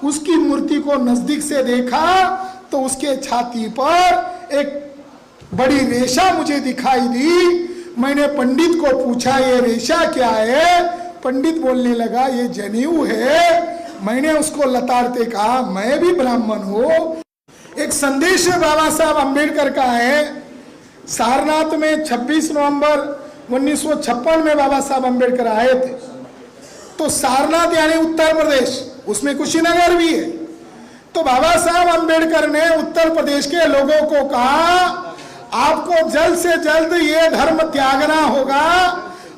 उसकी मूर्ति को नजदीक से देखा तो उसके छाती पर एक बड़ी रेशा मुझे दिखाई दी। मैंने पंडित को पूछा ये रेशा क्या है? पंडित बोलने लगा ये जनेऊ है। मैंने उसको लताड़ते कहा मैं भी ब्राह्मण हूँ। एक संदेश बाबा साहब अम्बेडकर का है। सारनाथ में 26 नवंबर 1956 में बाबा साहब अम्बेडकर आए थे। तो सारनाथ यानी उत्तर प्रदेश, उसमें कुशीनगर भी है। तो बाबा साहब अम्बेडकर ने उत्तर प्रदेश के लोगों को कहा आपको जल्द से जल्द ये धर्म त्यागना होगा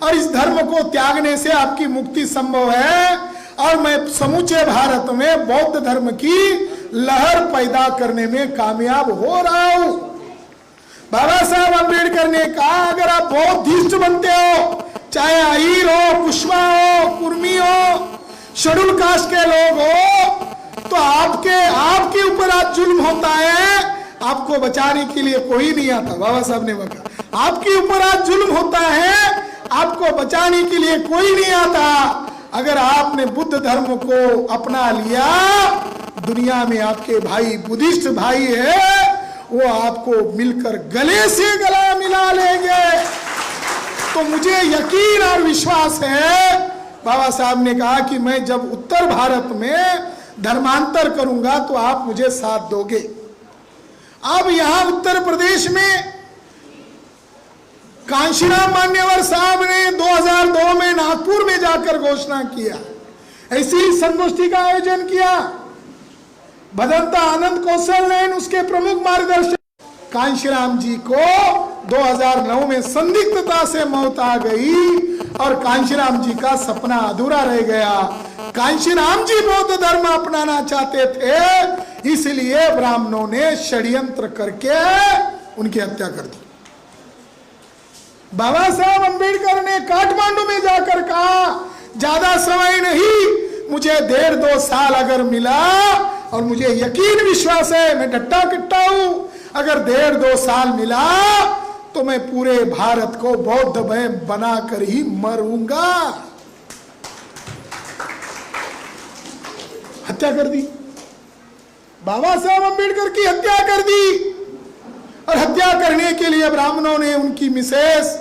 और इस धर्म को त्यागने से आपकी मुक्ति संभव है और मैं समूचे भारत में बौद्ध धर्म की लहर पैदा करने में कामयाब हो रहा हूं। बाबा साहब अम्बेडकर ने कहा अगर आप बौद्धिस्ट बनते हो, चाहे अहीर हो, कुशवा हो, कुर्मी हो, शेड्यूल कास्ट के लोग हो, तो आपके ऊपर आज जुल्म होता है। आपको बचाने के लिए कोई नहीं आता। बाबा साहब ने कहा आपके ऊपर आज जुल्म होता है, आपको बचाने के लिए कोई नहीं आता। अगर आपने बुद्ध धर्म को अपना लिया, दुनिया में आपके भाई बुद्धिस्ट भाई है, वो आपको मिलकर गले से गला मिला लेंगे। तो मुझे यकीन और विश्वास है, बाबा साहब ने कहा कि मैं जब उत्तर भारत में धर्मांतर करूंगा तो आप मुझे साथ दोगे। अब यहां उत्तर प्रदेश में कांशीराम मान्यवर साहब ने 2002 में नागपुर में जाकर घोषणा किया, ऐसी संगोष्ठी का आयोजन किया। भदंता आनंद कौशल ने उसके प्रमुख मार्गदर्शक। कांशीराम जी को 2009 में संदिग्धता से मौत आ गई और कांशीराम जी का सपना अधूरा रह गया। कांशीराम जी बौद्ध धर्म अपनाना चाहते थे, इसलिए ब्राह्मणों ने षड्यंत्र करके उनकी हत्या कर दी। बाबा साहब अंबेडकर ने काठमांडू में जाकर कहा ज्यादा समय नहीं, मुझे 1.5-2 साल अगर मिला, और मुझे यकीन विश्वास है, मैं डट्टा कट्टा हूं, अगर 1.5-2 साल मिला तो मैं पूरे भारत को बौद्धमय बनाकर ही मरूंगा। हत्या कर दी, बाबा साहब अंबेडकर की हत्या कर दी। और हत्या करने के लिए ब्राह्मणों ने उनकी मिसेस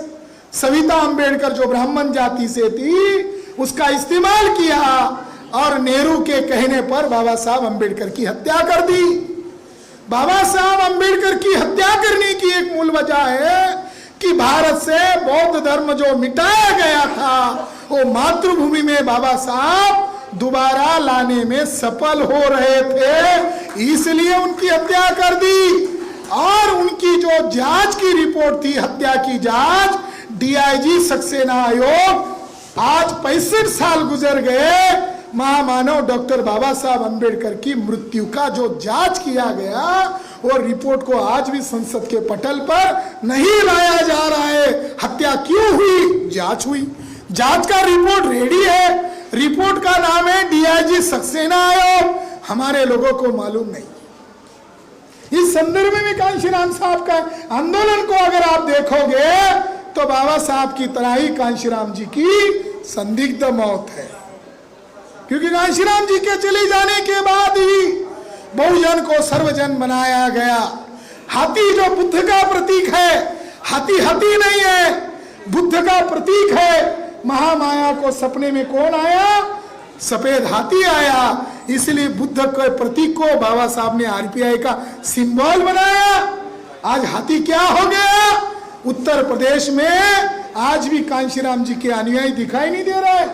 सविता अंबेडकर, जो ब्राह्मण जाति से थी, उसका इस्तेमाल किया और नेहरू के कहने पर बाबा साहब अंबेडकर की हत्या कर दी। बाबा साहब अंबेडकर की हत्या करने की एक मूल वजह है कि भारत से बौद्ध धर्म जो मिटाया गया था, वो मातृभूमि में बाबा साहब दोबारा लाने में सफल हो रहे थे, इसलिए उनकी हत्या कर दी। और उनकी जो जांच की रिपोर्ट थी, हत्या की जांच, डीआईजी सक्सेना आयोग, आज 65 साल गुजर गए, महामानव डॉक्टर बाबा साहब अंबेडकर की मृत्यु का जो जांच किया गया, वो रिपोर्ट को आज भी संसद के पटल पर नहीं लाया जा रहा है। हत्या क्यों हुई? जांच हुई, जांच का रिपोर्ट रेडी है, रिपोर्ट का नाम है डीआईजी सक्सेना आयोग, हमारे लोगों को मालूम नहीं। इस संदर्भ में कांशीराम साहब का आंदोलन को अगर आप देखोगे तो बाबा साहब की तरह ही कांशीराम जी की संदिग्ध मौत है, क्योंकि कांशीराम जी के चले जाने के बाद ही बहुजन को सर्वजन बनाया गया। हाथी जो बुद्ध का प्रतीक है, हाथी हाथी नहीं है, बुद्ध का प्रतीक है। महामाया को सपने में कौन आया? सफेद हाथी आया, इसलिए बुद्ध के प्रतीक को बाबा साहब ने आरपीआई का सिंबल बनाया। आज हाथी क्या हो गया? उत्तर प्रदेश में आज भी कांशीराम जी के अनुयायी दिखाई नहीं दे रहे,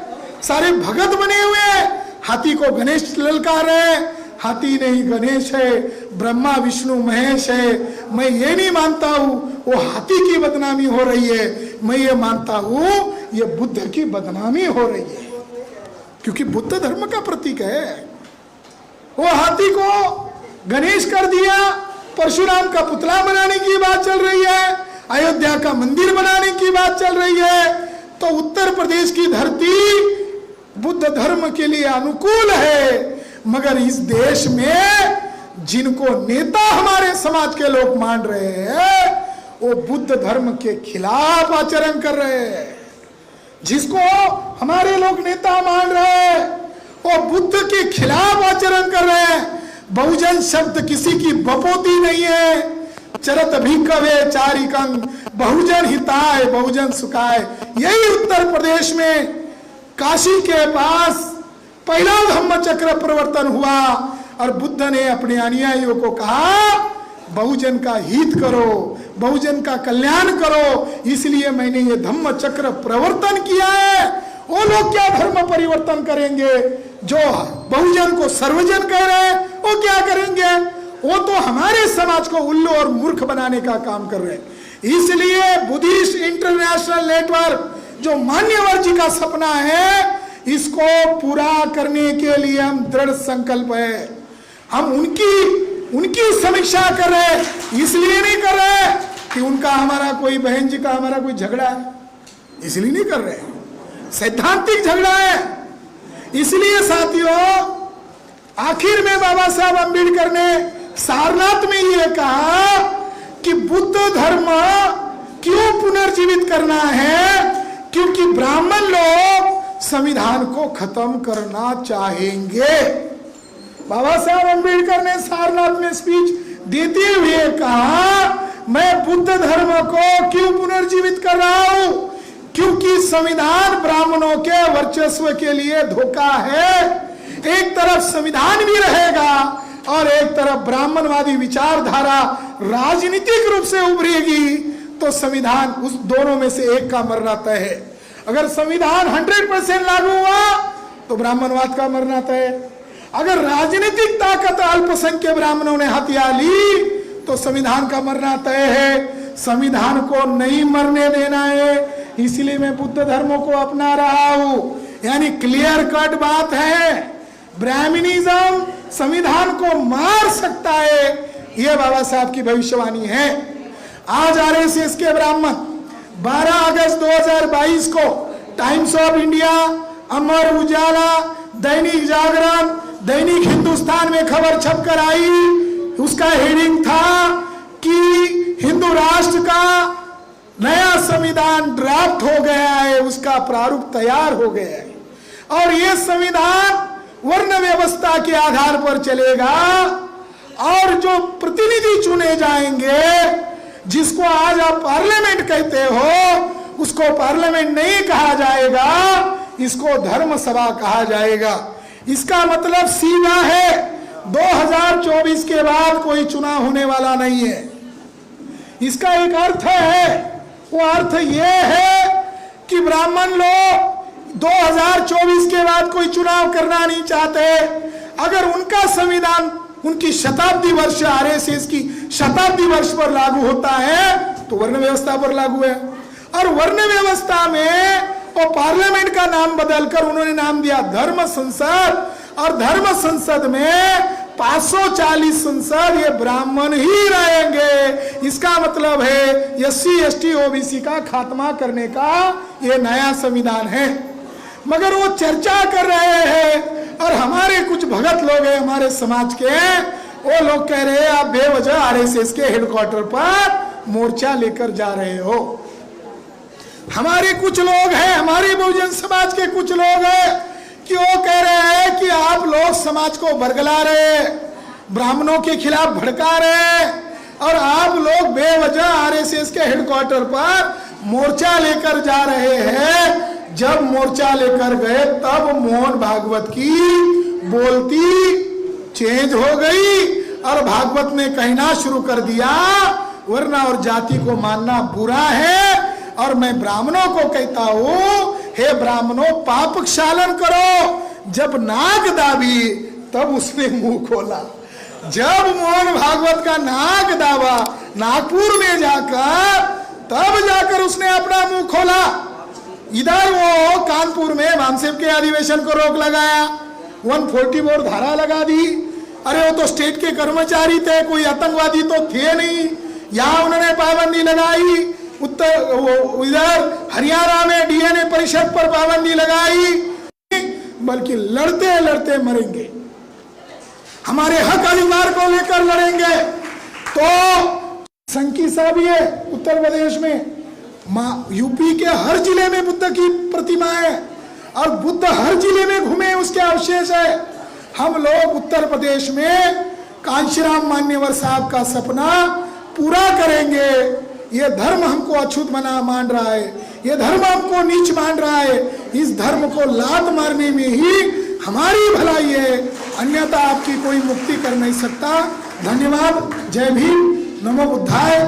सारे भगत बने हुए हैं। हाथी को गणेश ललकार रहे हैं, हाथी नहीं गणेश है, ब्रह्मा विष्णु महेश है। मैं ये नहीं मानता हूं वो हाथी की बदनामी हो रही है, मैं ये मानता हूं ये बुद्ध की बदनामी हो रही है, क्योंकि बुद्ध धर्म का प्रतीक है। वो हाथी को गणेश कर दिया, परशुराम का पुतला बनाने की बात चल रही है, अयोध्या का मंदिर बनाने की बात चल रही है। तो उत्तर प्रदेश की धरती बुद्ध धर्म के लिए अनुकूल है, मगर इस देश में जिनको नेता हमारे समाज के लोग मान रहे हैं, वो बुद्ध धर्म के खिलाफ आचरण कर रहे हैं। जिसको हमारे लोग नेता मान रहे हैं, वो बुद्ध के खिलाफ आचरण कर रहे हैं। बहुजन शब्द किसी की बपोती नहीं है। चरत भिक्खवे चारिकं बहुजन हिताय बहुजन सुखाय, यही उत्तर प्रदेश में काशी के पास पहला धम्म चक्र प्रवर्तन हुआ और बुद्ध ने अपने अनुयायियों को कहा बहुजन का हित करो, बहुजन का कल्याण करो, इसलिए मैंने ये धम्म चक्र प्रवर्तन किया है। वो लोग क्या धर्म परिवर्तन करेंगे? जो बहुजन को सर्वजन कह रहे हैं वो क्या करेंगे? वो तो हमारे समाज को उल्लू और मूर्ख बनाने का काम कर रहे हैं। इसलिए बुद्धिस्ट इंटरनेशनल नेटवर्क जो मान्यवर जी का सपना है, इसको पूरा करने के लिए हम दृढ़ संकल्प है। हम उनकी समीक्षा कर रहे हैं, इसलिए नहीं कर रहे कि उनका हमारा कोई बहन जी का हमारा कोई झगड़ा है, इसलिए नहीं कर रहे, सैद्धांतिक झगड़ा है। इसलिए साथियों, आखिर में बाबा साहब अंबेडकर ने सारनाथ में ये कहा कि बुद्ध धर्म क्यों पुनर्जीवित करना है, क्योंकि ब्राह्मण लोग संविधान को खत्म करना चाहेंगे। बाबा साहब अम्बेडकर ने सारनाथ में स्पीच देते हुए कहा, मैं बुद्ध धर्म को क्यों पुनर्जीवित कर रहा हूं, क्योंकि संविधान ब्राह्मणों के वर्चस्व के लिए धोखा है। एक तरफ संविधान भी रहेगा और एक तरफ ब्राह्मणवादी विचारधारा राजनीतिक रूप से उभरेगी, तो संविधान उस दोनों में से एक का मरना तय है। अगर संविधान 100% लागू हुआ तो ब्राह्मणवाद का मरना तय है। अगर राजनीतिक ताकत अल्पसंख्यक ब्राह्मणों ने हथिया ली तो संविधान का मरना तय है। संविधान को नहीं मरने देना है, इसलिए मैं बुद्ध धर्म को अपना रहा हूं। यानी क्लियर कट बात है, ब्राह्मणिज्म संविधान को मार सकता है, यह बाबा साहब की भविष्यवाणी है। आज आरएसएस के ब्राह्मण 12 अगस्त 2022 को times of India, Amar Ujala, Dainik Jagran, दैनिक हिंदुस्तान में खबर छपकर आई। उसका हेडिंग था कि हिंदू राष्ट्र का नया संविधान ड्राफ्ट हो गया है, उसका प्रारूप तैयार हो गया है और यह संविधान वर्ण व्यवस्था के आधार पर चलेगा और जो प्रतिनिधि चुने जाएंगे, जिसको आज आप पार्लियामेंट कहते हो, उसको पार्लियामेंट नहीं कहा जाएगा, इसको धर्म सभा कहा जाएगा। इसका मतलब सीधा है, 2024 के बाद कोई चुनाव होने वाला नहीं है। इसका एक अर्थ है, वो अर्थ ये है कि ब्राह्मण लोग 2024 के बाद कोई चुनाव करना नहीं चाहते। अगर उनका संविधान उनकी शताब्दी वर्ष, आरएसएस की शताब्दी वर्ष पर लागू होता है तो वर्ण व्यवस्था पर लागू है। और वर्ण व्यवस्था में वो पार्लियामेंट का नाम बदलकर उन्होंने नाम दिया धर्म संसद, और धर्म संसद में 540 संसद ये ब्राह्मण ही रहेंगे। इसका मतलब है एससी एसटी ओबीसी का खात्मा करने का ये नया संविधान है। मगर वो चर्चा कर रहे हैं और हमारे कुछ भगत लोग हैं हमारे समाज के, वो लोग कह रहे हैं आप बेवजह आरएसएस के हेडक्वार्टर पर मोर्चा लेकर जा रहे हो। हमारे कुछ लोग हैं, हमारे बहुजन समाज के कुछ लोग हैं कि वो कह रहे हैं कि आप लोग समाज को बरगला रहे, ब्राह्मणों के खिलाफ भड़का रहे और आप लोग बेवजह आरएसएस के हेडक्वार्टर पर मोर्चा लेकर जा रहे हैं। जब मोर्चा लेकर गए तब मोहन भागवत की बोलती चेंज हो गई और भागवत ने कहना शुरू कर दिया वर्ण और जाति को मानना बुरा है और मैं ब्राह्मणों को कहता हूं, हे ब्राह्मणों पाप क्षालन करो। जब नाक दाबी तब उसने मुंह खोला। जब मोहन भागवत का नाक दाबा नागपुर में जाकर, तब जाकर उसने अपना मुंह खोला। इधर वो कानपुर में भामसेव के अधिवेशन को रोक लगाया, 144 धारा लगा दी। अरे वो तो स्टेट के कर्मचारी थे, कोई आतंकवादी तो थे नहीं। यहां उन्होंने पाबंदी लगाई, इधर हरियाणा में डीएनए परिषद पर पाबंदी लगाई। बल्कि लड़ते लड़ते मरेंगे, हमारे हक अधिकार को लेकर लड़ेंगे। तो संकी साहब ये उत्तर प्रदेश में यूपी के हर जिले में बुद्ध की प्रतिमा है और बुद्ध हर जिले में घूमे उसके अवशेष है। हम लोग उत्तर प्रदेश में कांशीराम मान्यवर साहब का सपना पूरा करेंगे। ये धर्म हमको अछूत मान रहा है, ये धर्म हमको नीच मान रहा है। इस धर्म को लात मारने में ही हमारी भलाई है, अन्यथा आपकी कोई मुक्ति कर नहीं सकता। धन्यवाद। जय भीम, नमो बुद्धाय।